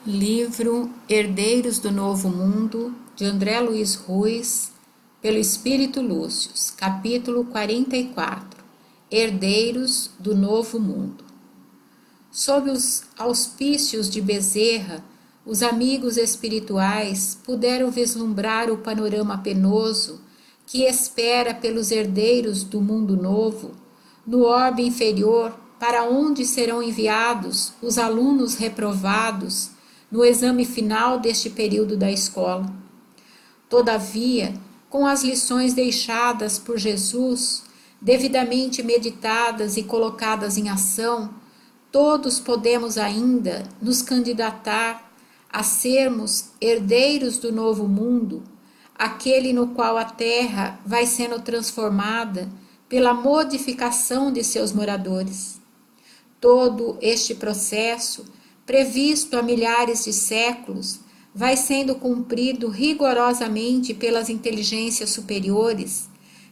Livro Herdeiros do Novo Mundo, de André Luiz Ruiz, pelo Espírito Lúcio, capítulo 44. Herdeiros do Novo Mundo. Sob os auspícios de Bezerra, os amigos espirituais puderam vislumbrar o panorama penoso que espera pelos herdeiros do mundo novo, no orbe inferior, para onde serão enviados os alunos reprovados no exame final deste período da escola. Todavia, com as lições deixadas por Jesus, devidamente meditadas e colocadas em ação, todos podemos ainda nos candidatar a sermos herdeiros do novo mundo, aquele no qual a terra vai sendo transformada pela modificação de seus moradores. Todo este processo, previsto há milhares de séculos, vai sendo cumprido rigorosamente pelas inteligências superiores,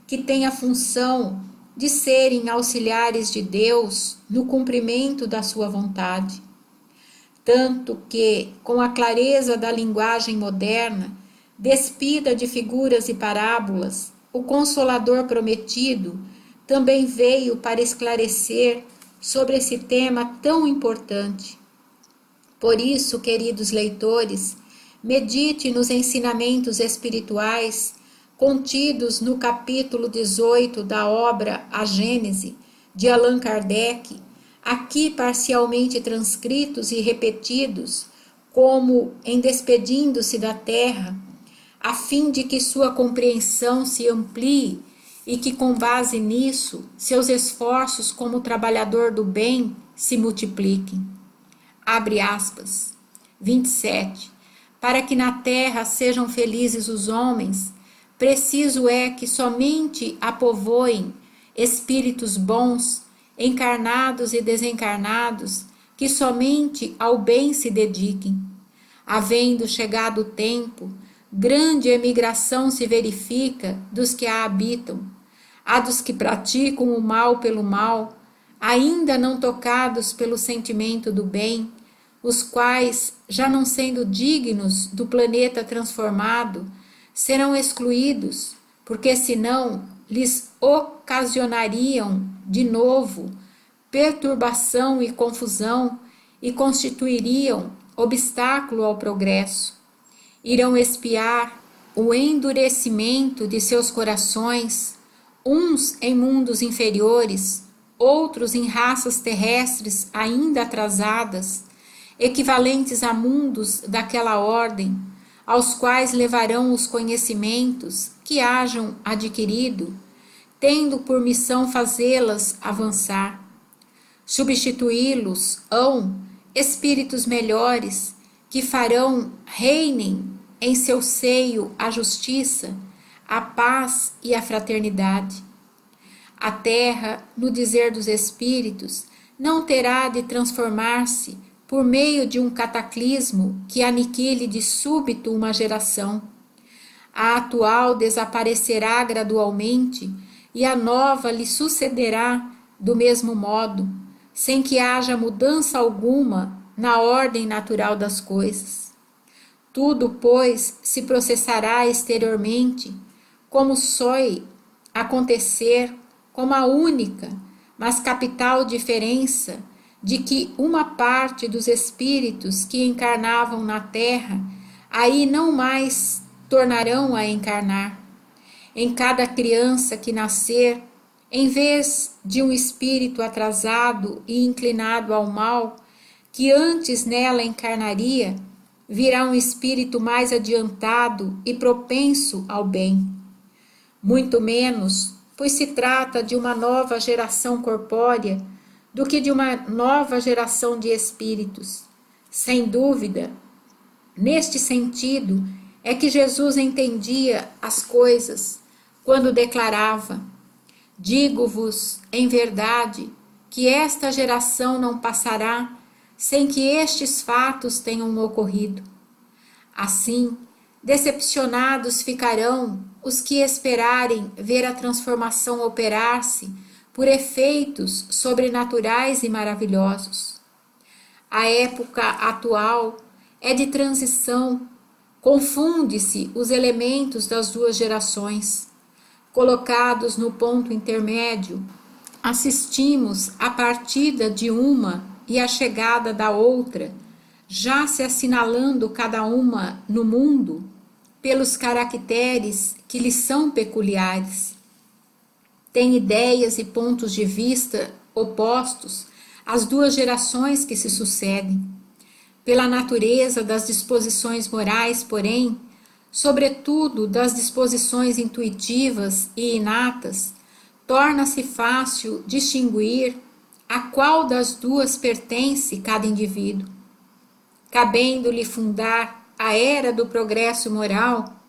que têm a função de serem auxiliares de Deus no cumprimento da sua vontade. Tanto que, com a clareza da linguagem moderna, despida de figuras e parábolas, o Consolador prometido também veio para esclarecer sobre esse tema tão importante. Por isso, queridos leitores, medite nos ensinamentos espirituais contidos no capítulo 18 da obra A Gênese, de Allan Kardec, aqui parcialmente transcritos e repetidos, como em Despedindo-se da Terra, a fim de que sua compreensão se amplie e que, com base nisso, seus esforços como trabalhador do bem se multipliquem. Abre aspas, 27. Para que na terra sejam felizes os homens, preciso é que somente a povoem espíritos bons, encarnados e desencarnados, que somente ao bem se dediquem. Havendo chegado o tempo, grande emigração se verifica dos que a habitam, a dos que praticam o mal pelo mal, ainda não tocados pelo sentimento do bem, os quais, já não sendo dignos do planeta transformado, serão excluídos, porque senão lhes ocasionariam de novo perturbação e confusão e constituiriam obstáculo ao progresso. Irão espiar o endurecimento de seus corações, uns em mundos inferiores, outros em raças terrestres ainda atrasadas, equivalentes a mundos daquela ordem, aos quais levarão os conhecimentos que hajam adquirido, tendo por missão fazê-las avançar. Substituí-los-ão espíritos melhores, que farão reinem em seu seio a justiça, a paz e a fraternidade. A terra, no dizer dos espíritos, não terá de transformar-se por meio de um cataclismo que aniquile de súbito uma geração. A atual desaparecerá gradualmente e a nova lhe sucederá do mesmo modo, sem que haja mudança alguma na ordem natural das coisas. Tudo, pois, se processará exteriormente, como soe acontecer, como a única, mas capital diferença de que uma parte dos espíritos que encarnavam na terra aí não mais tornarão a encarnar. Em cada criança que nascer, em vez de um espírito atrasado e inclinado ao mal, que antes nela encarnaria, virá um espírito mais adiantado e propenso ao bem. Muito menos, pois se trata de uma nova geração corpórea do que de uma nova geração de espíritos. Sem dúvida, neste sentido é que Jesus entendia as coisas quando declarava: digo-vos em verdade que esta geração não passará sem que estes fatos tenham ocorrido. Assim, decepcionados ficarão os que esperarem ver a transformação operar-se por efeitos sobrenaturais e maravilhosos. A época atual é de transição, confunde-se os elementos das duas gerações. Colocados no ponto intermédio, assistimos à partida de uma e à chegada da outra, já se assinalando cada uma no mundo pelos caracteres que lhes são peculiares. Tem ideias e pontos de vista opostos às duas gerações que se sucedem. Pela natureza das disposições morais, porém, sobretudo das disposições intuitivas e inatas, torna-se fácil distinguir a qual das duas pertence cada indivíduo. Cabendo-lhe fundar a era do progresso moral,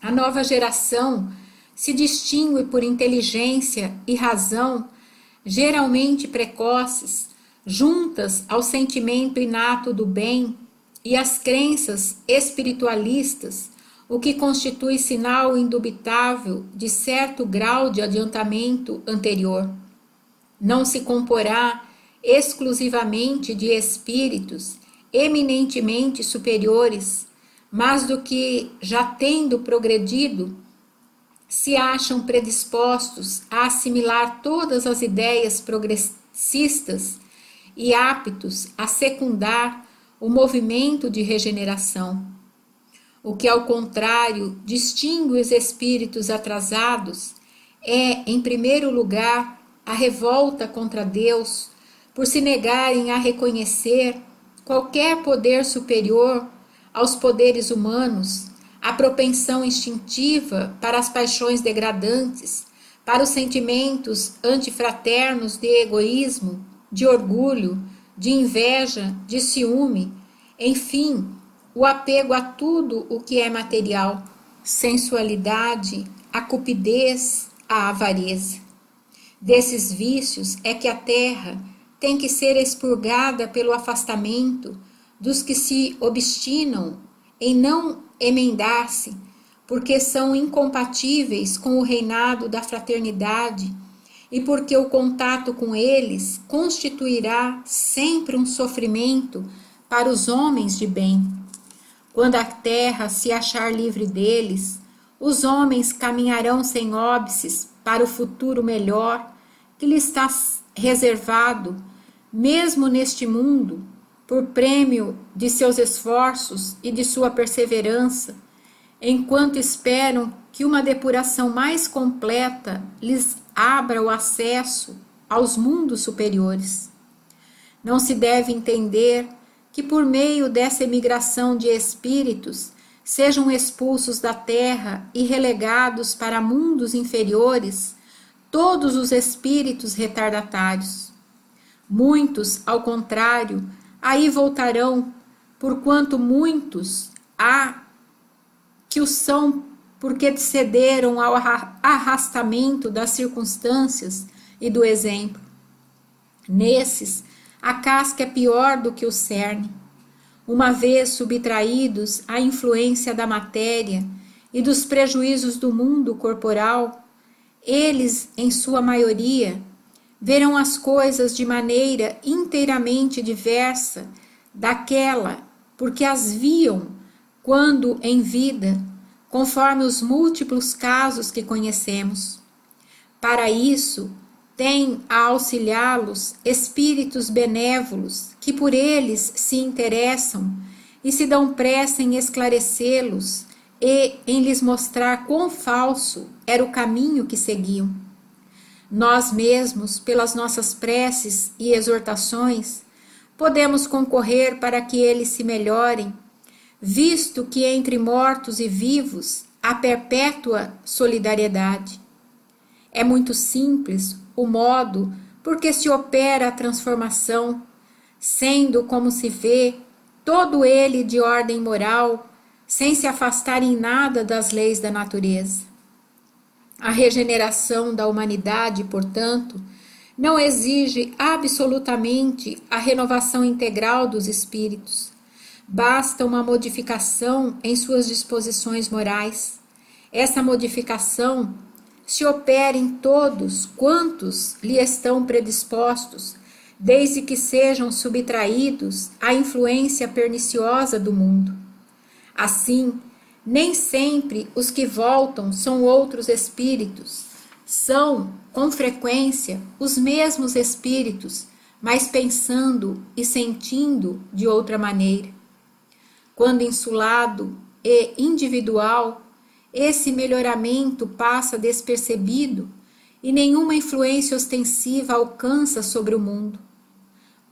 a nova geração se distingue por inteligência e razão, geralmente precoces, juntas ao sentimento inato do bem e às crenças espiritualistas, o que constitui sinal indubitável de certo grau de adiantamento anterior. Não se comporá exclusivamente de espíritos eminentemente superiores, mas do que, já tendo progredido, se acham predispostos a assimilar todas as ideias progressistas e aptos a secundar o movimento de regeneração. O que, ao contrário, distingue os espíritos atrasados é, em primeiro lugar, a revolta contra Deus, por se negarem a reconhecer qualquer poder superior aos poderes humanos, a propensão instintiva para as paixões degradantes, para os sentimentos antifraternos de egoísmo, de orgulho, de inveja, de ciúme, enfim, o apego a tudo o que é material, sensualidade, a cupidez, a avareza. Desses vícios é que a terra tem que ser expurgada pelo afastamento dos que se obstinam em não emendar-se, porque são incompatíveis com o reinado da fraternidade e porque o contato com eles constituirá sempre um sofrimento para os homens de bem. Quando a terra se achar livre deles, os homens caminharão sem óbices para o futuro melhor que lhes está reservado, mesmo neste mundo, por prêmio de seus esforços e de sua perseverança, enquanto esperam que uma depuração mais completa lhes abra o acesso aos mundos superiores. Não se deve entender que por meio dessa emigração de espíritos sejam expulsos da terra e relegados para mundos inferiores todos os espíritos retardatários. Muitos, ao contrário, aí voltarão, porquanto muitos há que o são porque cederam ao arrastamento das circunstâncias e do exemplo. Nesses, a casca é pior do que o cerne. Uma vez subtraídos à influência da matéria e dos prejuízos do mundo corporal, eles, em sua maioria, verão as coisas de maneira inteiramente diversa daquela porque as viam quando em vida, conforme os múltiplos casos que conhecemos. Para isso, tem a auxiliá-los espíritos benévolos que por eles se interessam e se dão pressa em esclarecê-los e em lhes mostrar quão falso era o caminho que seguiam. Nós mesmos, pelas nossas preces e exortações, podemos concorrer para que eles se melhorem, visto que entre mortos e vivos há perpétua solidariedade. É muito simples o modo por que se opera a transformação, sendo, como se vê, todo ele de ordem moral, sem se afastar em nada das leis da natureza. A regeneração da humanidade, portanto, não exige absolutamente a renovação integral dos espíritos. Basta uma modificação em suas disposições morais. Essa modificação se opera em todos quantos lhe estão predispostos, desde que sejam subtraídos à influência perniciosa do mundo. Assim, nem sempre os que voltam são outros espíritos, são, com frequência, os mesmos espíritos, mas pensando e sentindo de outra maneira. Quando insulado e individual, esse melhoramento passa despercebido e nenhuma influência ostensiva alcança sobre o mundo.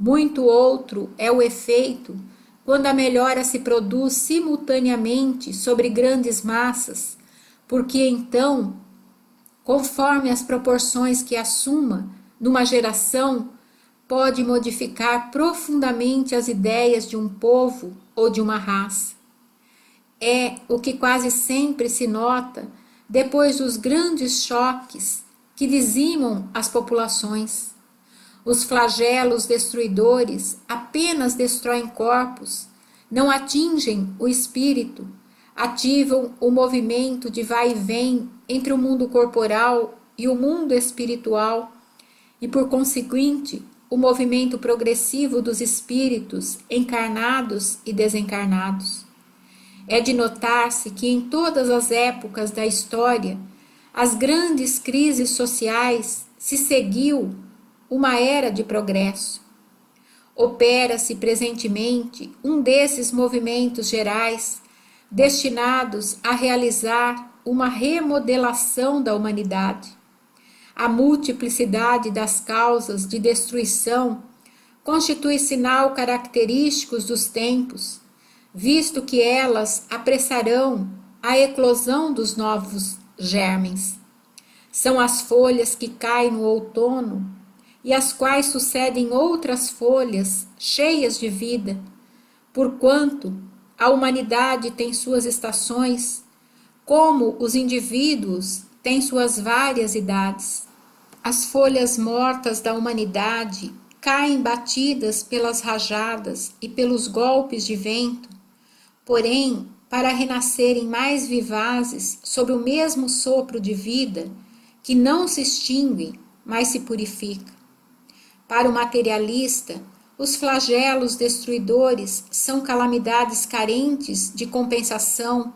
Muito outro é o efeito quando a melhora se produz simultaneamente sobre grandes massas, porque então, conforme as proporções que assuma numa geração, pode modificar profundamente as ideias de um povo ou de uma raça. É o que quase sempre se nota depois dos grandes choques que dizimam as populações. Os flagelos destruidores apenas destroem corpos, não atingem o espírito, ativam o movimento de vai e vem entre o mundo corporal e o mundo espiritual, e por conseguinte, o movimento progressivo dos espíritos encarnados e desencarnados. É de notar-se que em todas as épocas da história, as grandes crises sociais se seguiu uma era de progresso. Opera-se presentemente um desses movimentos gerais destinados a realizar uma remodelação da humanidade. A multiplicidade das causas de destruição constitui sinal característico dos tempos, visto que elas apressarão a eclosão dos novos germens. São as folhas que caem no outono e às quais sucedem outras folhas cheias de vida, porquanto a humanidade tem suas estações, como os indivíduos têm suas várias idades. As folhas mortas da humanidade caem batidas pelas rajadas e pelos golpes de vento, porém, para renascerem mais vivazes sob o mesmo sopro de vida, que não se extingue, mas se purifica. Para o materialista, os flagelos destruidores são calamidades carentes de compensação,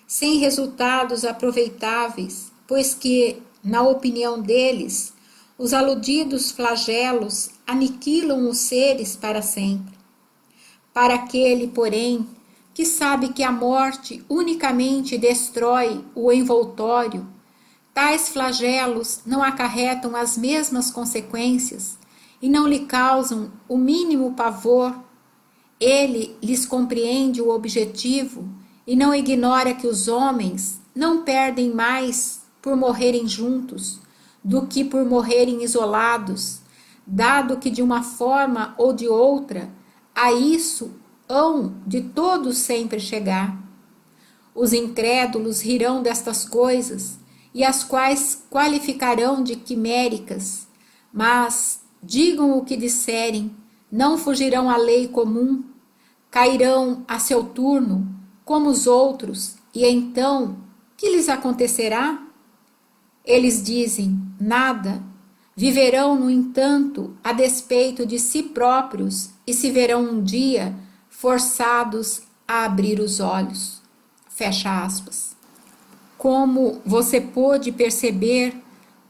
sem resultados aproveitáveis, pois que, na opinião deles, os aludidos flagelos aniquilam os seres para sempre. Para aquele, porém, que sabe que a morte unicamente destrói o envoltório, tais flagelos não acarretam as mesmas consequências e não lhe causam o mínimo pavor. Ele lhes compreende o objetivo e não ignora que os homens não perdem mais por morrerem juntos do que por morrerem isolados, dado que de uma forma ou de outra a isso hão de todos sempre chegar. Os incrédulos rirão destas coisas e as quais qualificarão de quiméricas, mas digam o que disserem, não fugirão à lei comum, cairão a seu turno como os outros, e então, que lhes acontecerá? Eles dizem, nada, viverão, no entanto, a despeito de si próprios e se verão um dia forçados a abrir os olhos. Fecha aspas. Como você pôde perceber,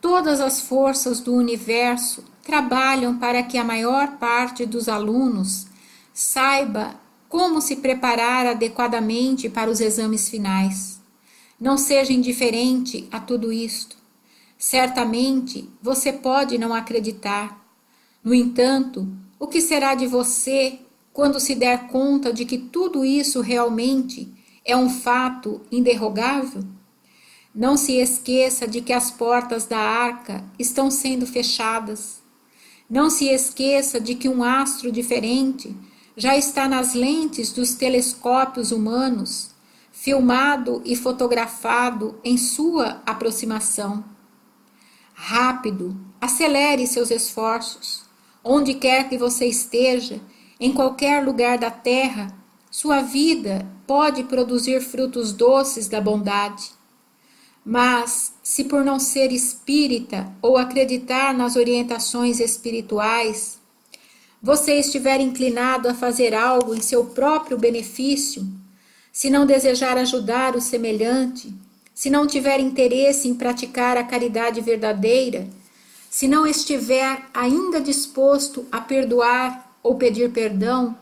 todas as forças do universo trabalham para que a maior parte dos alunos saiba como se preparar adequadamente para os exames finais. Não seja indiferente a tudo isto. Certamente você pode não acreditar. No entanto, o que será de você quando se der conta de que tudo isso realmente é um fato inderrogável? Não se esqueça de que as portas da arca estão sendo fechadas. Não se esqueça de que um astro diferente já está nas lentes dos telescópios humanos, filmado e fotografado em sua aproximação. Rápido, acelere seus esforços. Onde quer que você esteja, em qualquer lugar da terra, sua vida pode produzir frutos doces da bondade. Mas, se por não ser espírita ou acreditar nas orientações espirituais, você estiver inclinado a fazer algo em seu próprio benefício, se não desejar ajudar o semelhante, se não tiver interesse em praticar a caridade verdadeira, se não estiver ainda disposto a perdoar ou pedir perdão,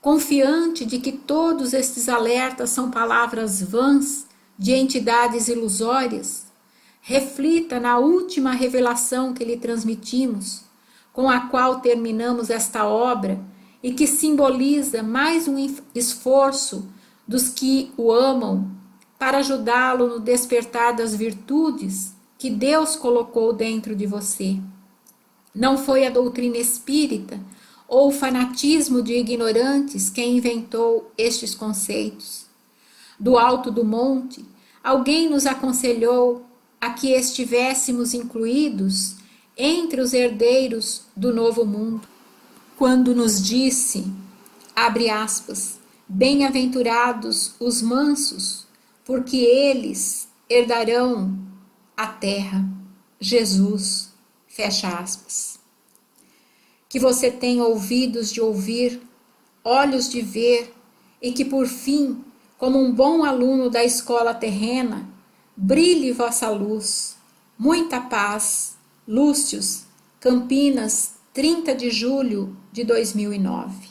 confiante de que todos estes alertas são palavras vãs de entidades ilusórias, reflita na última revelação que lhe transmitimos, com a qual terminamos esta obra e que simboliza mais um esforço dos que o amam para ajudá-lo no despertar das virtudes que Deus colocou dentro de você. Não foi a doutrina espírita ou o fanatismo de ignorantes quem inventou estes conceitos. Do alto do monte, alguém nos aconselhou a que estivéssemos incluídos entre os herdeiros do novo mundo, quando nos disse, abre aspas, bem-aventurados os mansos, porque eles herdarão a terra. Jesus, fecha aspas. Que você tenha ouvidos de ouvir, olhos de ver, e que por fim, como um bom aluno da escola terrena, brilhe vossa luz. Muita paz. Lúcius, Campinas, 30 de julho de 2009.